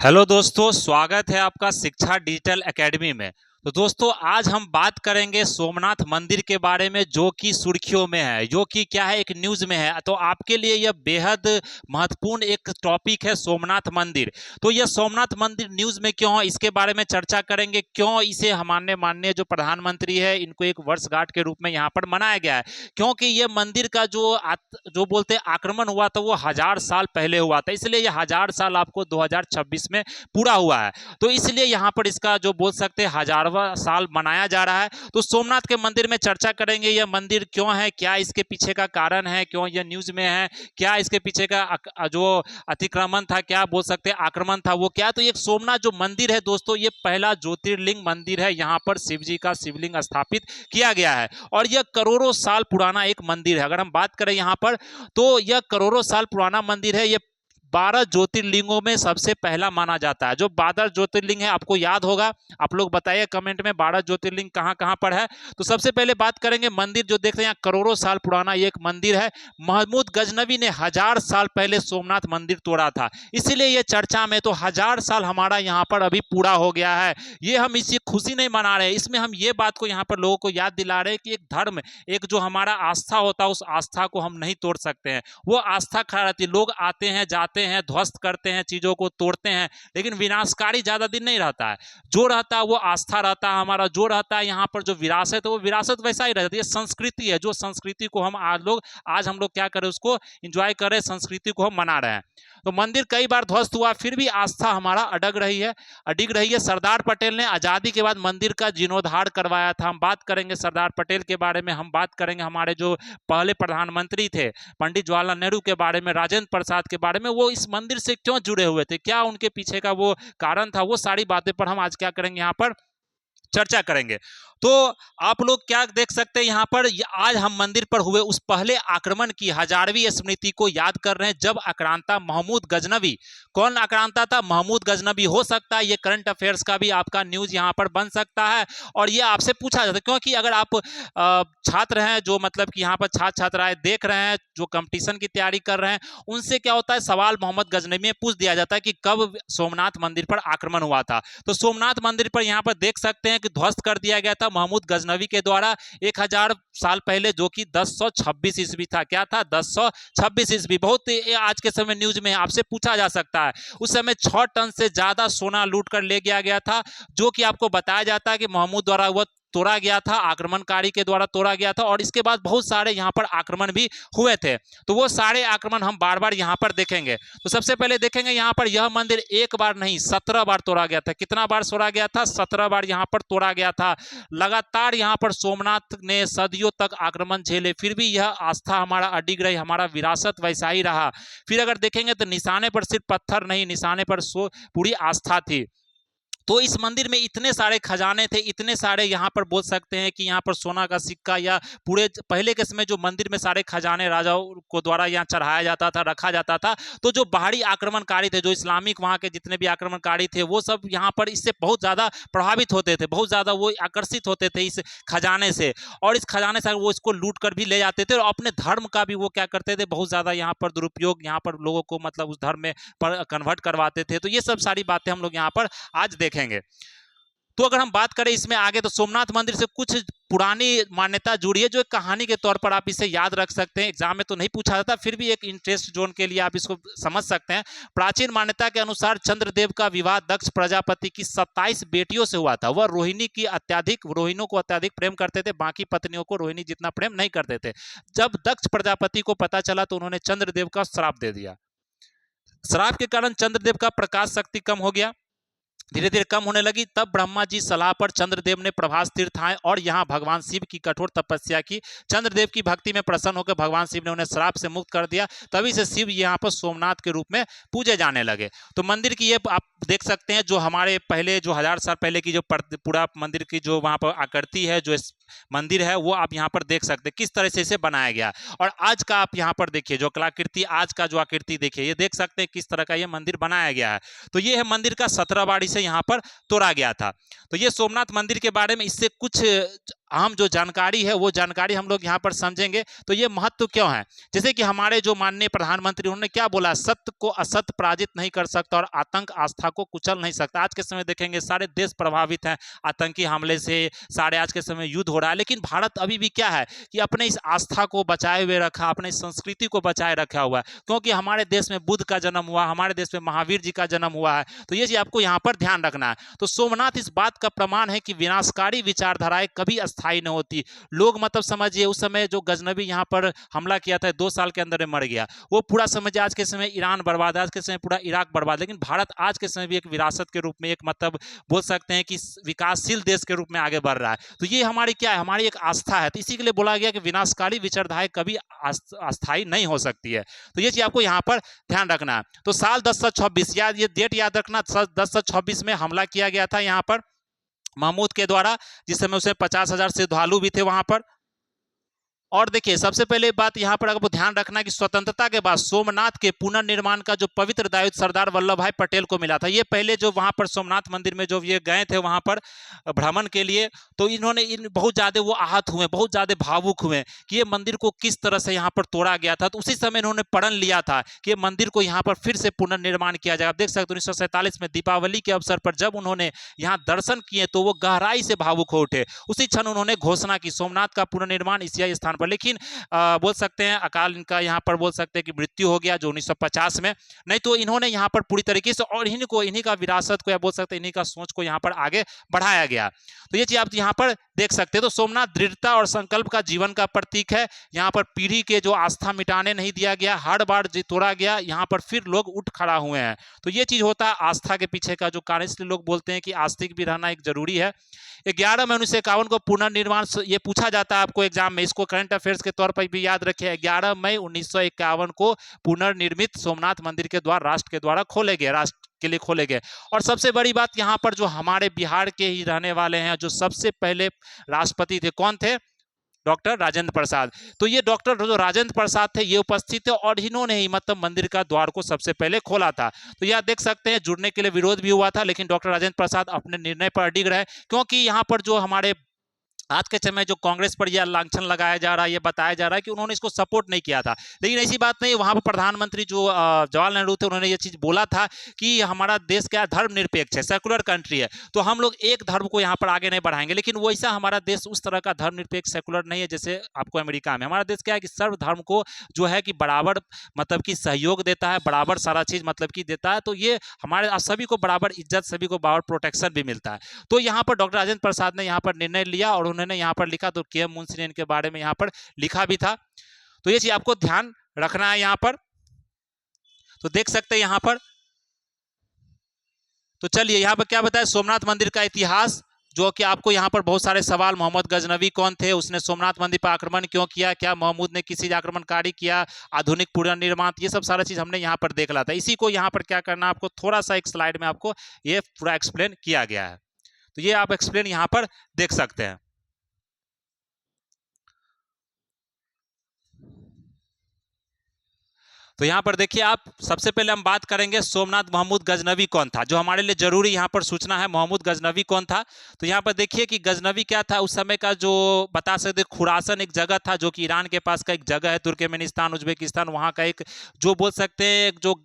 Hello दोस्तों, स्वागत है आपका शिक्षा डिजिटल एकेडमी में। तो दोस्तों, आज हम बात करेंगे सोमनाथ मंदिर के बारे में, जो कि सुर्खियों में है, जो कि क्या है, एक न्यूज़ में है। तो आपके लिए यह बेहद महत्वपूर्ण एक टॉपिक है, सोमनाथ मंदिर। तो यह सोमनाथ मंदिर न्यूज़ में क्यों है, इसके बारे में चर्चा करेंगे। क्यों इसे हमारे माननीय जो प्रधानमंत्री है, इनको एक वर्षगांठ के रूप में यहाँ पर मनाया गया है, क्योंकि ये मंदिर का जो बोलते हैं आक्रमण हुआ था, वो 1000 साल पहले हुआ था। इसलिए ये 1000 साल आपको 2026 में पूरा हुआ है। तो इसलिए यहाँ पर इसका जो बोल सकते हैं 1000वां साल मनाया जा रहा है। तो सोमनाथ के मंदिर में चर्चा करेंगे, यह मंदिर क्यों है, क्या इसके पीछे का कारण है, क्यों यह न्यूज में है, क्या इसके पीछे का जो अतिक्रमण था, क्या बोल सकते हैं आक्रमण था, वो क्या। तो ये सोमनाथ जो मंदिर है दोस्तों, ये पहला ज्योतिर्लिंग मंदिर है। यहाँ पर शिव जी का शिवलिंग स्थापित किया गया है और यह करोड़ों साल पुराना एक मंदिर है। अगर हम बात करें यहाँ पर, तो यह करोड़ों साल पुराना मंदिर है। ये 12 ज्योतिर्लिंगों में सबसे पहला माना जाता है। जो 12 ज्योतिर्लिंग है, आपको याद होगा, आप लोग बताइए कमेंट में 12 ज्योतिर्लिंग कहाँ कहाँ पर है। तो सबसे पहले बात करेंगे मंदिर, जो देख रहे हैं करोड़ों साल पुराना ये एक मंदिर है। महमूद गजनवी ने 1000 साल पहले सोमनाथ मंदिर तोड़ा था, इसीलिए ये चर्चा में। तो 1000 साल हमारा यहाँ पर अभी पूरा हो गया है। ये हम इसी खुशी नहीं मना रहे, इसमें हम ये बात को यहाँ पर लोगों को याद दिला रहे हैं कि एक धर्म, एक जो हमारा आस्था होता है, उस आस्था को हम नहीं तोड़ सकते हैं। वो आस्था खड़ा रहती है। लोग आते हैं, जाते हैं, ध्वस्त करते हैं, चीजों को तोड़ते हैं, लेकिन विनाशकारी ज्यादा दिन नहीं रहता है। जो रहता है वो आस्था रहता है हमारा। जो रहता है यहाँ पर जो विरासत है, वो विरासत वैसा ही रहती है। संस्कृति है, जो संस्कृति को हम आज हम लोग क्या करें, उसको एंजॉय करें, संस्कृति को हम मना रहे हैं। तो मंदिर कई बार ध्वस्त हुआ, फिर भी आस्था हमारा अडिग रही है। सरदार पटेल ने आजादी के बाद मंदिर का जीर्णोद्धार करवाया था। हम बात करेंगे सरदार पटेल के बारे में, हम बात करेंगे हमारे जो पहले प्रधानमंत्री थे पंडित जवाहरलाल नेहरू के बारे में, राजेंद्र प्रसाद के बारे में। वो इस मंदिर से क्यों जुड़े हुए थे, क्या उनके पीछे का वो कारण था, वो सारी बातें पर हम आज क्या करेंगे, यहाँ पर चर्चा करेंगे। तो आप लोग क्या देख सकते हैं यहाँ पर, आज हम मंदिर पर हुए उस पहले आक्रमण की 1000वीं स्मृति को याद कर रहे हैं, जब आक्रांता महमूद गजनवी। कौन आक्रांता था? महमूद गजनवी। हो सकता है ये करंट अफेयर्स का भी आपका न्यूज यहाँ पर बन सकता है, और ये आपसे पूछा जाता है, क्योंकि अगर आप छात्र हैं, जो मतलब कि यहाँ पर छात्र छात्राएं देख रहे हैं, जो कंपटीशन की तैयारी कर रहे हैं, उनसे क्या होता है, सवाल मोहम्मद गजनवी में पूछ दिया जाता है कि कब सोमनाथ मंदिर पर आक्रमण हुआ था। तो सोमनाथ मंदिर पर यहाँ पर देख सकते हैं कि ध्वस्त कर दिया गया था महमूद गजनवी के द्वारा 1000 साल पहले, जो कि 1026 ईस्वी था। क्या था? 1026 ईस्वी। बहुत आज के समय न्यूज में आपसे पूछा जा सकता है। उस समय 6 टन से ज्यादा सोना लूट कर ले गया था, जो कि आपको बताया जाता है कि महमूद द्वारा वह तोड़ा गया था, आक्रमणकारी के द्वारा तोड़ा गया था। और इसके बाद बहुत सारे यहाँ पर आक्रमण भी हुए थे। तो वो सारे आक्रमण हम बार बार यहाँ पर देखेंगे। तो सबसे पहले देखेंगे यहाँ पर, यह मंदिर एक बार नहीं 17 बार तोड़ा गया था। कितना बार तोड़ा गया था? 17 बार यहाँ पर तोड़ा गया था। लगातार यहाँ पर सोमनाथ ने सदियों तक आक्रमण झेले, फिर भी यह आस्था हमारा अडिग रही, हमारा विरासत वैसा ही रहा। फिर अगर देखेंगे तो निशाने पर सिर्फ पत्थर नहीं, निशाने पर पूरी आस्था थी। तो इस मंदिर में इतने सारे खजाने थे, इतने सारे यहाँ पर बोल सकते हैं कि यहाँ पर सोना का सिक्का, या पूरे पहले के समय जो मंदिर में सारे खजाने राजाओं को द्वारा यहाँ चढ़ाया जाता था, रखा जाता था। तो जो बाहरी आक्रमणकारी थे, जो इस्लामिक वहाँ के जितने भी आक्रमणकारी थे, वो सब यहाँ पर इससे बहुत ज़्यादा प्रभावित होते थे, बहुत ज़्यादा वो आकर्षित होते थे इस खजाने से, और इस खजाने से वो इसको लूट कर भी ले जाते थे, और अपने धर्म का भी वो क्या करते थे, बहुत ज़्यादा यहाँ पर दुरुपयोग, यहाँ पर लोगों को मतलब उस धर्म में कन्वर्ट करवाते थे। तो ये सब सारी बातें हम लोग यहाँ पर आज देखेंगे। तो अगर हम बात करें इसमें आगे, तो सोमनाथ मंदिर से कुछ पुरानी मान्यता जुड़ी है, जो एक कहानी के तौर पर आप इसे याद रख सकते हैं। एग्जाम में तो नहीं पूछा जाता, फिर भी एक इंटरेस्ट जोन के लिए आप इसको समझ सकते हैं। प्राचीन मान्यता के अनुसार चंद्रदेव का विवाह दक्ष प्रजापति की 27 बेटियों से हुआ था। वह रोहिणियों को अत्यधिक प्रेम करते थे, बाकी पत्नियों को रोहिणी जितना प्रेम नहीं करते थे। जब दक्ष प्रजापति को पता चला, तो उन्होंने चंद्रदेव का श्राप दे दिया। श्राप के कारण चंद्रदेव का प्रकाश शक्ति कम हो गया, धीरे धीरे कम होने लगी। तब ब्रह्मा जी सलाह पर चंद्रदेव ने प्रभास तीर्थ आए और यहाँ भगवान शिव की कठोर तपस्या की। चंद्रदेव की भक्ति में प्रसन्न होकर भगवान शिव ने उन्हें श्राप से मुक्त कर दिया। तभी से शिव यहाँ पर सोमनाथ के रूप में पूजे जाने लगे। तो मंदिर की ये आप देख सकते हैं, जो हमारे पहले जो 1000 साल पहले की जो पूरा मंदिर की जो वहाँ पर आकृति है, जो मंदिर है, वो आप यहाँ पर देख सकते हैं किस तरह से इसे बनाया गया। और आज का आप यहाँ पर देखिए जो कलाकृति, आज का जो आकृति देखिए, ये देख सकते हैं किस तरह का ये मंदिर बनाया गया है। तो ये है मंदिर का 17 बाड़ी से यहाँ पर तोड़ा गया था। तो ये सोमनाथ मंदिर के बारे में, इससे कुछ अहम जो जानकारी है वो जानकारी हम लोग यहाँ पर समझेंगे। तो ये महत्व क्यों है, जैसे कि हमारे जो माननीय प्रधानमंत्री उन्होंने क्या बोला, सत्य को असत्य पराजित नहीं कर सकता और आतंक आस्था को कुचल नहीं सकता। आज के समय देखेंगे सारे देश प्रभावित हैं आतंकी हमले से, सारे आज के समय युद्ध हो रहा है, लेकिन भारत अभी भी क्या है कि अपने इस आस्था को बचाए हुए रखा, अपने संस्कृति को बचाए रखा हुआ है, क्योंकि हमारे देश में बुद्ध का जन्म हुआ, हमारे देश में महावीर जी का जन्म हुआ है। तो ये चीज आपको यहाँ पर ध्यान रखना है। तो सोमनाथ इस बात का प्रमाण है कि विनाशकारी विचारधाराएं कभी अस्थायी नहीं होती। लोग मतलब समझिए उस समय जो गजनबी यहाँ पर हमला किया था 2 साल के अंदर में मर गया, वो पूरा समझिए आज के समय ईरान बर्बाद है, आज के समय पूरा इराक बर्बाद, लेकिन भारत आज के समय भी एक विरासत के रूप में, एक मतलब बोल सकते हैं कि विकासशील देश के रूप में आगे बढ़ रहा है। तो ये हमारी क्या है, हमारी एक आस्था है। तो इसी के लिए बोला गया कि विनाशकारी विचारधाराएं कभी अस्थायी नहीं हो सकती है। तो ये चीज आपको यहाँ पर ध्यान रखना है। तो साल 1026 याद, ये डेट याद रखना, 1026 में हमला किया गया था यहाँ पर महमूद के द्वारा, जिस समय उसे 50,000 श्रद्धालु भी थे वहां पर। और देखिए सबसे पहले बात यहाँ पर आपको ध्यान रखना कि स्वतंत्रता के बाद सोमनाथ के पुनर्निर्माण का जो पवित्र दायित्व सरदार वल्लभ भाई पटेल को मिला था। ये पहले जो वहां पर सोमनाथ मंदिर में जो ये गए थे वहां पर भ्रमण के लिए, तो इन्होंने बहुत ज्यादा वो आहत हुए, बहुत ज्यादा भावुक हुए कि ये मंदिर को किस तरह से यहाँ पर तोड़ा गया था। तो उसी समय इन्होंने प्रण लिया था कि ये मंदिर को यहाँ पर फिर से पुनर्निर्माण किया जाएगा। आप देख सकते 1947 में दीपावली के अवसर पर जब उन्होंने यहाँ दर्शन किए तो वो गहराई से भावुक हो उठे। उसी क्षण उन्होंने घोषणा की सोमनाथ का पुनर्निर्माण इसी स्थान पर। लेकिन बोल सकते हैं अकाल इनका यहाँ पर बोल सकते हैं कि मृत्यु हो गया जो 1950 में। नहीं तो इन्होंने यहाँ पर पूरी तरीके से और इन्हीं का विरासत को या बोल सकते हैं इन्हीं का सोच को यहाँ पर आगे बढ़ाया गया। तो ये चीज आप यहाँ पर देख सकते हैं। तो सोमनाथ दृढ़ता और संकल्प का जीवन का प्रतीक है। यहाँ पर पीढ़ी के जो आस्था मिटाने नहीं दिया गया, हर बार जो तोड़ा गया यहाँ पर फिर लोग उठ खड़ा हुए हैं। तो ये चीज होता है आस्था के पीछे का जो कारण, इसलिए लोग बोलते हैं कि आस्तिक भी रहना एक जरूरी है। 11 मई 1951 को पुनर्निर्माण, ये पूछा जाता है आपको एग्जाम में, इसको करंट अफेयर्स के तौर पर भी याद रखिए। 11 मई 1951 को पुनर्निर्मित सोमनाथ मंदिर के द्वारा राष्ट्र के द्वारा खोले गए, राष्ट्र के लिए खोले गए। और सबसे बड़ी बात यहाँ पर जो हमारे बिहार के ही रहने वाले हैं, जो सबसे पहले राष्ट्रपति थे, कौन थे? डॉक्टर राजेंद्र प्रसाद। तो ये डॉक्टर जो राजेंद्र प्रसाद थे ये उपस्थित थे और इन्होंने ही मतलब मंदिर का द्वार को सबसे पहले खोला था। तो यह देख सकते हैं जुड़ने के लिए विरोध भी हुआ था, लेकिन डॉक्टर राजेंद्र प्रसाद अपने निर्णय पर अडिग रहे, क्योंकि यहाँ पर जो हमारे आज के समय जो कांग्रेस पर यह लांछन लगाया जा रहा है, ये बताया जा रहा है कि उन्होंने इसको सपोर्ट नहीं किया था। लेकिन ऐसी बात नहीं, वहां पर प्रधानमंत्री जो जवाहरलाल नेहरू थे उन्होंने ये चीज बोला था कि हमारा देश क्या धर्मनिरपेक्ष है, सेकुलर कंट्री है, तो हम लोग एक धर्म को यहाँ पर आगे नहीं बढ़ाएंगे। लेकिन वैसा हमारा देश उस तरह का धर्मनिरपेक्ष सेकुलर नहीं है जैसे आपको अमेरिका में। हमारा देश क्या है कि सर्व धर्म को जो है कि बराबर मतलब कि सहयोग देता है, बराबर सारा चीज मतलब कि देता है। तो ये हमारे सभी को बराबर इज्जत, सभी को बराबर प्रोटेक्शन भी मिलता है। तो यहाँ पर डॉक्टर राजेंद्र प्रसाद ने यहाँ पर निर्णय लिया और उन्होंने यहाँ पर लिखा, तो के.एम. मुंशी ने इनके बारे में यहाँ पर लिखा भी था। तो ये चीज आपको ध्यान रखना है यहाँ पर। तो देख सकते हैं यहाँ पर। तो चलिए यहाँ पर क्या बताया, सोमनाथ मंदिर का इतिहास, जो कि आपको यहाँ पर बहुत सारे सवाल, मोहम्मद गजनवी कौन थे, उसने सोमनाथ मंदिर पर आक्रमण क्यों किया, क्या महमूद ने किसी आक्रमणकारी किया, आधुनिक पुनर्निर्माण, ये सब सारा चीज हमने यहाँ पर देख ला था। इसी को यहाँ पर क्या करना आपको, थोड़ा सा एक स्लाइड में आपको ये पूरा एक्सप्लेन किया गया है। तो ये आप एक्सप्लेन यहाँ पर देख सकते हैं। तो यहाँ पर देखिए आप, सबसे पहले हम बात करेंगे सोमनाथ महमूद गजनवी कौन था, जो हमारे लिए जरूरी यहाँ पर सूचना है, महमूद गजनवी कौन था। तो यहाँ पर देखिए कि गजनवी क्या था, उस समय का जो बता सकते खुरासन एक जगह था जो कि ईरान के पास का एक जगह है, तुर्कमेनिस्तान उज्बेकिस्तान, वहाँ का एक जो बोल सकते हैं जो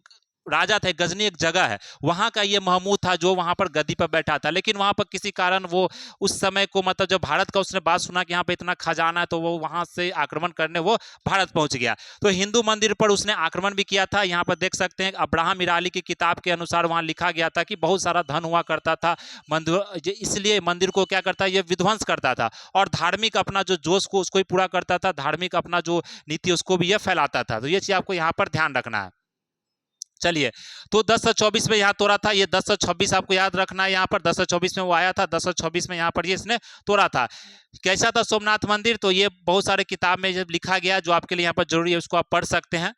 राजा थे, गजनी एक जगह है, वहां का ये महमूद था जो वहां पर गद्दी पर बैठा था। लेकिन वहां पर किसी कारण वो उस समय को मतलब जब भारत का उसने बात सुना कि यहाँ पे इतना खजाना है, तो वो वहां से आक्रमण करने वो भारत पहुंच गया। तो हिंदू मंदिर पर उसने आक्रमण भी किया था। यहाँ पर देख सकते हैं अब्राहम इराली की किताब के अनुसार वहां लिखा गया था कि बहुत सारा धन हुआ करता था मंदिर, इसलिए मंदिर को क्या करता है ये विध्वंस करता था, और धार्मिक अपना जो जोश को उसको ही पूरा करता था, धार्मिक अपना जो नीति उसको भी यह फैलाता था। तो ये चीज आपको यहाँ पर ध्यान रखना है। चलिए, तो 1024 में यहाँ तोड़ा था, ये 1026 आपको याद रखना है। यहाँ पर 1024 में वो आया था, 1026 में यहाँ पर ये इसने तोड़ा था। कैसा था सोमनाथ मंदिर, तो ये बहुत सारे किताब में जब लिखा गया जो आपके लिए यहाँ पर जरूरी है, उसको आप पढ़ सकते हैं।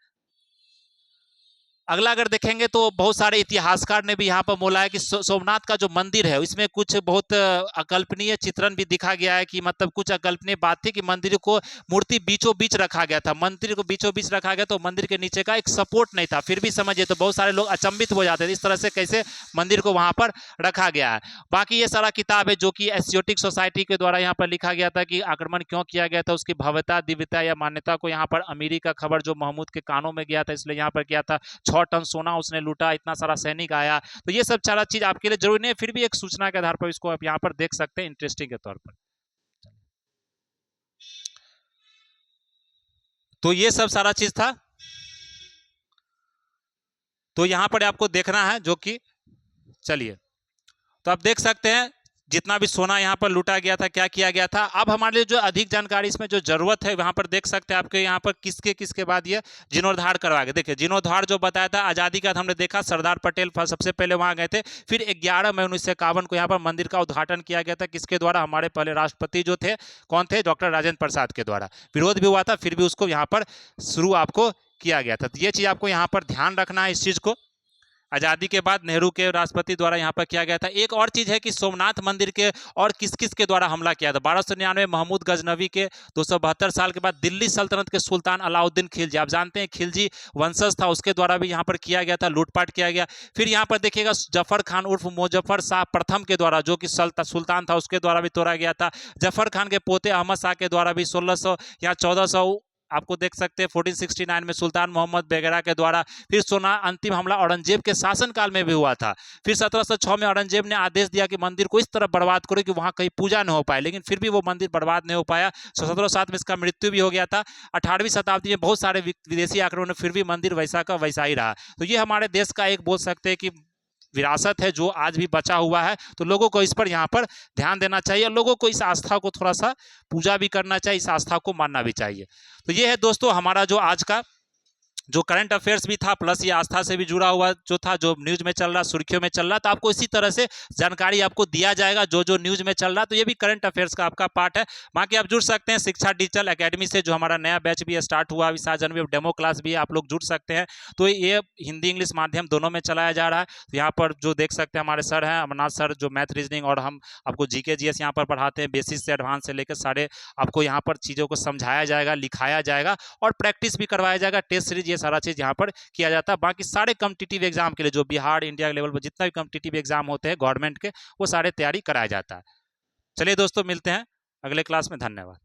अगला अगर देखेंगे तो बहुत सारे इतिहासकार ने भी यहाँ पर बोला है कि सोमनाथ का जो मंदिर है इसमें कुछ बहुत अकल्पनीय चित्रण भी दिखा गया है कि मतलब कुछ अकल्पनीय बात थी कि मंदिर को मूर्ति बीचों बीच रखा गया था, मंदिर को बीचों बीच रखा गया तो मंदिर के नीचे का एक सपोर्ट नहीं था। फिर भी समझिए तो बहुत सारे लोग अचंभित हो जाते थे इस तरह से कैसे मंदिर को वहां पर रखा गया है। बाकी ये सारा किताब है जो कि एशियोटिक सोसाइटी के द्वारा यहाँ पर लिखा गया था कि आक्रमण क्यों किया गया था, उसकी भव्यता दिव्यता या मान्यता को यहाँ पर अमीरी का खबर जो महमूद के कानों में गया था इसलिए यहाँ पर किया था, 6 टन सोना उसने लूटा, इतना सारा सैनिक आया। तो ये सब सारा चीज आपके लिए जरूरी नहीं है, फिर भी एक सूचना के आधार पर इसको आप यहाँ पर देख सकते हैं इंटरेस्टिंग के तौर पर। तो ये सब सारा चीज था, तो यहाँ पर आपको देखना है जो कि चलिए तो आप देख सकते हैं जितना भी सोना यहाँ पर लूटा गया था क्या किया गया था। अब हमारे लिए जो अधिक जानकारी इसमें जो जरूरत है वहां पर देख सकते हैं आपके यहाँ पर किसके किसके बाद ये जीर्णोद्धार करवा गए। देखिए जीर्णोद्धार जो बताया था आजादी का हमने देखा सरदार पटेल सबसे पहले वहां गए थे, फिर 11 मई 1951 को यहाँ पर मंदिर का उद्घाटन किया गया था किसके द्वारा, हमारे पहले राष्ट्रपति जो थे कौन थे, डॉक्टर राजेंद्र प्रसाद के द्वारा। विरोध भी हुआ था फिर भी उसको यहाँ पर शुरू आपको किया गया था। तो ये चीज आपको यहाँ पर ध्यान रखना है इस चीज को, आज़ादी के बाद नेहरू के राष्ट्रपति द्वारा यहाँ पर किया गया था। एक और चीज़ है कि सोमनाथ मंदिर के और किस किस के द्वारा हमला किया था। 1299 महमूद गजनवी के 272 साल के बाद दिल्ली सल्तनत के सुल्तान अलाउद्दीन खिलजी, आप जानते हैं खिलजी वंशज था, उसके द्वारा भी यहाँ पर किया गया था, लूटपाट किया गया। फिर यहाँ पर देखिएगा जफर खान उर्फ मुजफ्फर शाह प्रथम के द्वारा जो कि सुल्तान था उसके द्वारा भी तोड़ा गया था। जफर खान के पोते अहमद शाह के द्वारा भी 1600 या 1400 आपको देख सकते हैं 1469 में सुल्तान मोहम्मद बेगरा के द्वारा। फिर सोना अंतिम हमला औरंगजेब के शासनकाल में भी हुआ था। फिर 1706 में औरंगजेब ने आदेश दिया कि मंदिर को इस तरह बर्बाद करो कि वहां कहीं पूजा न हो पाए, लेकिन फिर भी वो मंदिर बर्बाद नहीं हो पाया। 1707 में इसका मृत्यु भी हो गया था। 18वीं शताब्दी में बहुत सारे विदेशी आक्रमण फिर भी मंदिर वैसा का वैसा ही रहा। तो ये हमारे देश का एक बोल सकते हैं कि विरासत है जो आज भी बचा हुआ है। तो लोगों को इस पर यहाँ पर ध्यान देना चाहिए, लोगों को इस आस्था को थोड़ा सा पूजा भी करना चाहिए, इस आस्था को मानना भी चाहिए। तो ये है दोस्तों हमारा जो आज का जो करंट अफेयर्स भी था प्लस ये आस्था से भी जुड़ा हुआ जो था, जो न्यूज में चल रहा, सुर्खियों में चल रहा, तो आपको इसी तरह से जानकारी आपको दिया जाएगा जो जो न्यूज में चल रहा। तो ये भी करंट अफेयर्स का आपका पार्ट है। बाकी आप जुड़ सकते हैं शिक्षा डिजिटल एकेडमी से, जो हमारा नया बैच भी स्टार्ट हुआ अभी 7 जनवरी, डेमो क्लास भी आप लोग जुड़ सकते हैं। तो ये हिंदी इंग्लिश माध्यम दोनों में चलाया जा रहा है। तो यहाँ पर जो देख सकते हैं हमारे सर हैं अमरनाथ सर, जो मैथ रीजनिंग और हम आपको जीके जीएस यहाँ पर पढ़ाते हैं, बेसिस से एडवांस से लेकर सारे आपको यहाँ पर चीज़ों को समझाया जाएगा, लिखाया जाएगा और प्रैक्टिस भी करवाया जाएगा, टेस्ट सीरीज, ये सारा चीज़ यहाँ पर किया जाता है। बाकी सारे कॉम्पिटिटिव एग्जाम के लिए जो बिहार इंडिया लेवल पर जितना भी कॉम्पिटिटिव एग्जाम होते हैं गवर्नमेंट के, वो सारे तैयारी कराया जाता है। चलिए दोस्तों मिलते हैं अगले क्लास में, धन्यवाद।